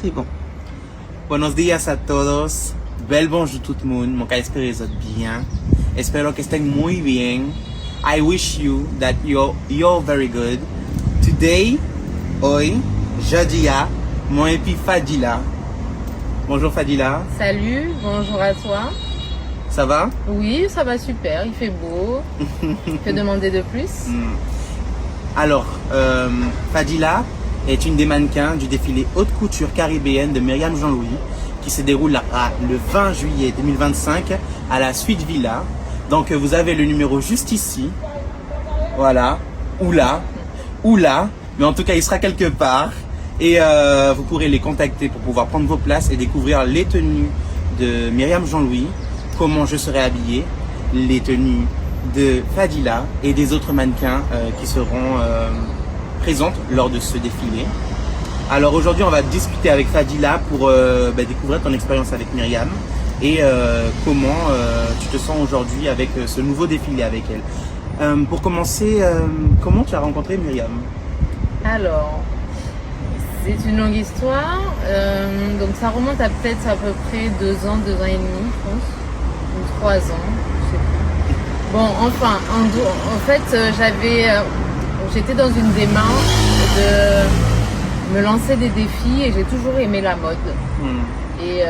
C'est bon. Buenos días a todos. Bel bonjour tout le monde. Mon cas espero que bien. Espero que estén muy bien. I wish you that you're very good. Today, hoy, Jadia, mon épi Fadila. Bonjour Fadila. Salut, bonjour à toi. Ça va? Oui, ça va super, il fait beau. Que demander de plus? Alors, Fadila est une des mannequins du défilé haute couture caribéenne de Myriam Jean-Louis qui se déroule le 20 juillet 2025 à la Suite Villa. Donc vous avez le numéro juste ici, voilà, ou là, mais en tout cas il sera quelque part et vous pourrez les contacter pour pouvoir prendre vos places et découvrir les tenues de Myriam Jean-Louis, comment je serai habillée, les tenues de Fadila et des autres mannequins qui seront présentes lors de ce défilé. Alors aujourd'hui on va discuter avec Fadila pour découvrir ton expérience avec Myriam et comment tu te sens aujourd'hui avec ce nouveau défilé avec elle. Pour commencer, comment tu as rencontré Myriam? Alors, c'est une longue histoire, donc ça remonte à peut-être à peu près 2 ans et demi, je pense, ou 3 ans, je sais plus. Bon, enfin, en fait, j'étais dans une démarche de me lancer des défis et j'ai toujours aimé la mode. Et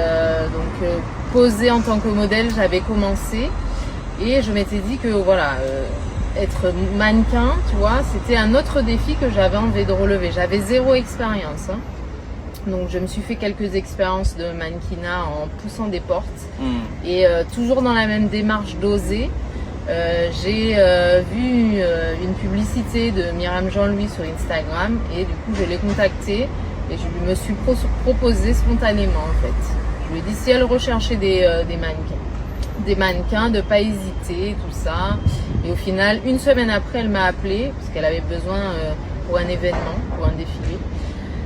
donc, poser en tant que modèle, j'avais commencé et je m'étais dit que voilà, être mannequin, tu vois, c'était un autre défi que j'avais envie de relever. J'avais 0 expérience, hein. Donc je me suis fait quelques expériences de mannequinat en poussant des portes et toujours dans la même démarche d'oser. J'ai vu une publicité de Myriam Jean-Louis sur Instagram et du coup je l'ai contactée et je me suis proposée spontanément en fait. Je lui ai dit si elle recherchait des mannequins, de pas hésiter, tout ça. Et au final, 1 semaine après, elle m'a appelée parce qu'elle avait besoin pour un événement, pour un défilé.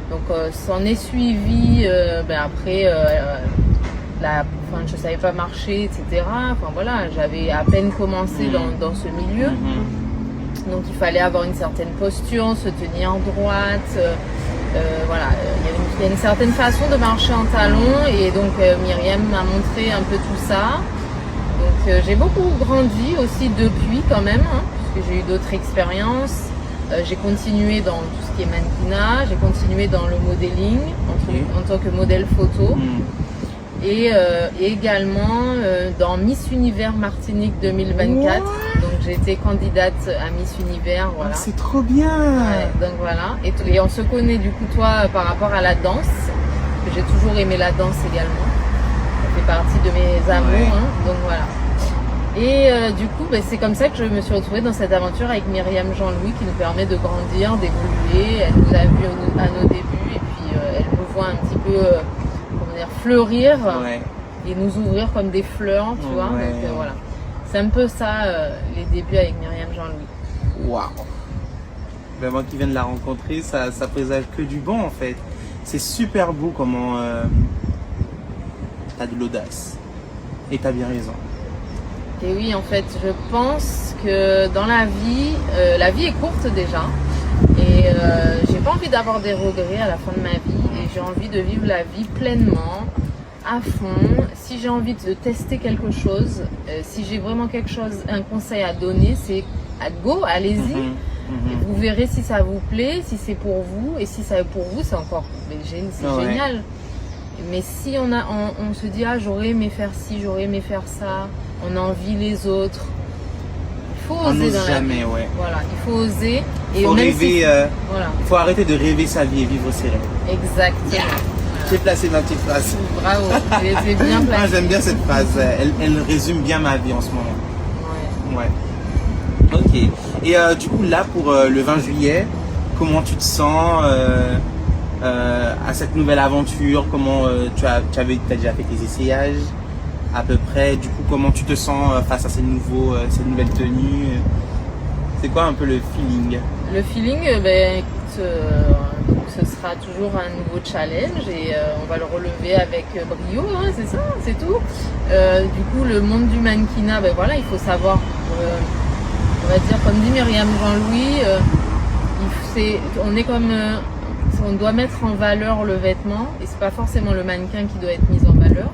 Donc s'en est suivi après je savais pas marcher, etc. Enfin voilà, j'avais à peine commencé dans ce milieu. Donc il fallait avoir une certaine posture, se tenir en droite. Voilà, il y a une certaine façon de marcher en talons et donc Myriam m'a montré un peu tout ça. Donc j'ai beaucoup grandi aussi depuis quand même, hein, puisque j'ai eu d'autres expériences. J'ai continué dans tout ce qui est mannequinat, j'ai continué dans le modeling en tant que modèle photo. Et également dans Miss Univers Martinique 2024. What? Donc j'ai été candidate à Miss Univers. Voilà. Ah, c'est trop bien. Ouais, donc voilà. Et on se connaît du coup toi par rapport à la danse. J'ai toujours aimé la danse également. Ça fait partie de mes amours. Hein, donc voilà. Et du coup, c'est comme ça que je me suis retrouvée dans cette aventure avec Myriam Jean-Louis qui nous permet de grandir, d'évoluer. Elle nous a vus à nos débuts et puis elle nous voit un petit peu fleurir et nous ouvrir comme des fleurs, tu vois. Donc voilà. C'est un peu ça les débuts avec Myriam Jean-Louis. Waouh! Ben, moi qui viens de la rencontrer, ça présage que du bon en fait. C'est super beau comment t'as de l'audace. Et t'as bien raison. Et oui, en fait, je pense que dans la vie est courte déjà. Et j'ai pas envie d'avoir des regrets à la fin de ma vie. Et j'ai envie de vivre la vie pleinement, à fond. Si j'ai envie de tester quelque chose, si j'ai vraiment un conseil à donner, c'est go, allez-y. Et vous verrez si ça vous plaît, si c'est pour vous. Et si ça pour vous, c'est encore génial. Mais si on se dit j'aurais aimé faire ci, j'aurais aimé faire ça, on envie les autres. Il faut oser dans la vie. Voilà, il faut oser. Et faut rêver. Il faut arrêter de rêver sa vie et vivre ses rêves. Exactement. Yeah. J'ai placé ma petite phrase. Bravo, c'est bien placé. Moi j'aime bien cette phrase. Elle résume bien ma vie en ce moment. Ouais. Ok. Et du coup là pour le 20 juillet, comment tu te sens à cette nouvelle aventure? Comment tu as déjà fait tes essayages à peu près? Du coup, comment tu te sens face à cette nouvelle tenue? C'est quoi un peu le feeling? Le feeling, ce sera toujours un nouveau challenge et on va le relever avec brio, hein, c'est ça, c'est tout. Du coup, le monde du mannequinat, voilà, il faut savoir, on va dire, comme dit Myriam Jean-Louis, on est comme on doit mettre en valeur le vêtement et c'est pas forcément le mannequin qui doit être mis en valeur.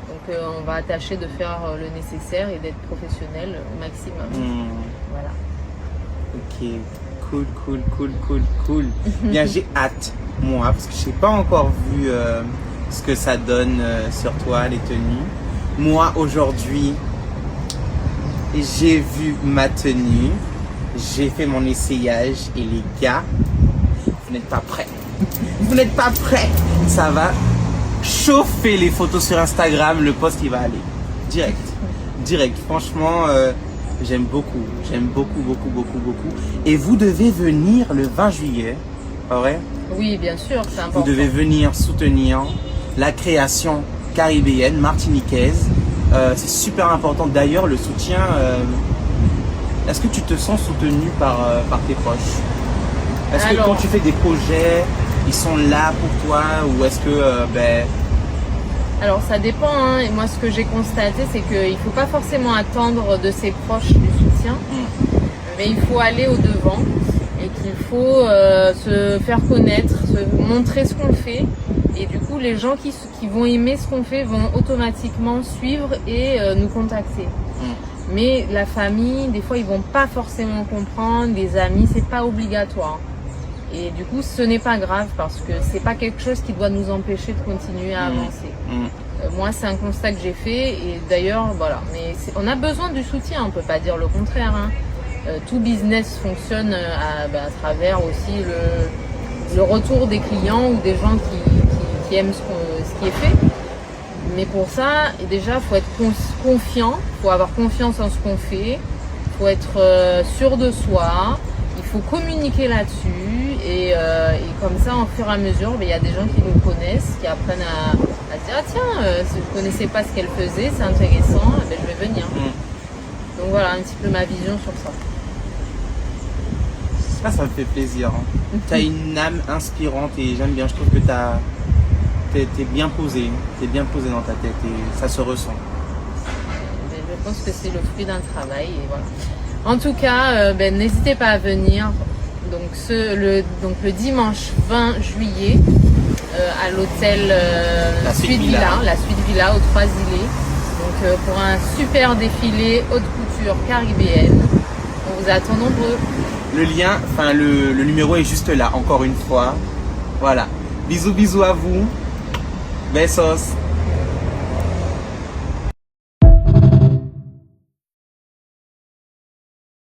Donc on va tâcher de faire le nécessaire et d'être professionnel au maximum. Voilà. Ok, cool. Bien, j'ai hâte, moi, parce que je n'ai pas encore vu ce que ça donne sur toi, les tenues. Moi, aujourd'hui, j'ai vu ma tenue, j'ai fait mon essayage et les gars, vous n'êtes pas prêts. Vous n'êtes pas prêts. Ça va chauffer les photos sur Instagram, le post il va aller. Direct. Franchement, j'aime beaucoup. Et vous devez venir le 20 juillet, pas vrai? Oui, bien sûr, c'est important. Vous devez venir soutenir la création caribéenne, martiniquaise. C'est super important. D'ailleurs, le soutien, est-ce que tu te sens soutenu par tes proches? Est-ce que quand tu fais des projets, ils sont là pour toi ou est-ce que Alors ça dépend, hein. Et moi ce que j'ai constaté c'est qu'il ne faut pas forcément attendre de ses proches du soutien, mais il faut aller au devant et qu'il faut se faire connaître, se montrer ce qu'on fait et du coup les gens qui vont aimer ce qu'on fait vont automatiquement suivre et nous contacter. Mais la famille, des fois ils vont pas forcément comprendre, les amis, c'est pas obligatoire. Et du coup, ce n'est pas grave parce que c'est pas quelque chose qui doit nous empêcher de continuer à avancer. Moi, c'est un constat que j'ai fait et d'ailleurs, voilà. Mais on a besoin du soutien, on peut pas dire le contraire. Hein. Tout business fonctionne à travers aussi le retour des clients ou des gens qui aiment ce qui est fait. Mais pour ça, déjà, faut être confiant, faut avoir confiance en ce qu'on fait, faut être sûr de soi. Il faut communiquer là-dessus et comme ça, au fur et à mesure, il y a des gens qui nous connaissent, qui apprennent à se dire « Ah tiens, si je ne connaissais pas ce qu'elle faisait, c'est intéressant, je vais venir. » Donc voilà un petit peu ma vision sur ça. Ça me fait plaisir. Hein. Tu as une âme inspirante et j'aime bien. Je trouve que t'es bien posé. T'es bien posé dans ta tête et ça se ressent. Je pense que c'est le fruit d'un travail et voilà. En tout cas, n'hésitez pas à venir donc le dimanche 20 juillet à l'hôtel la suite Villa aux Trois-Îlets. Donc pour un super défilé haute couture caribéenne. On vous attend nombreux. Le lien, le numéro est juste là, encore une fois. Voilà. Bisous à vous. Besos.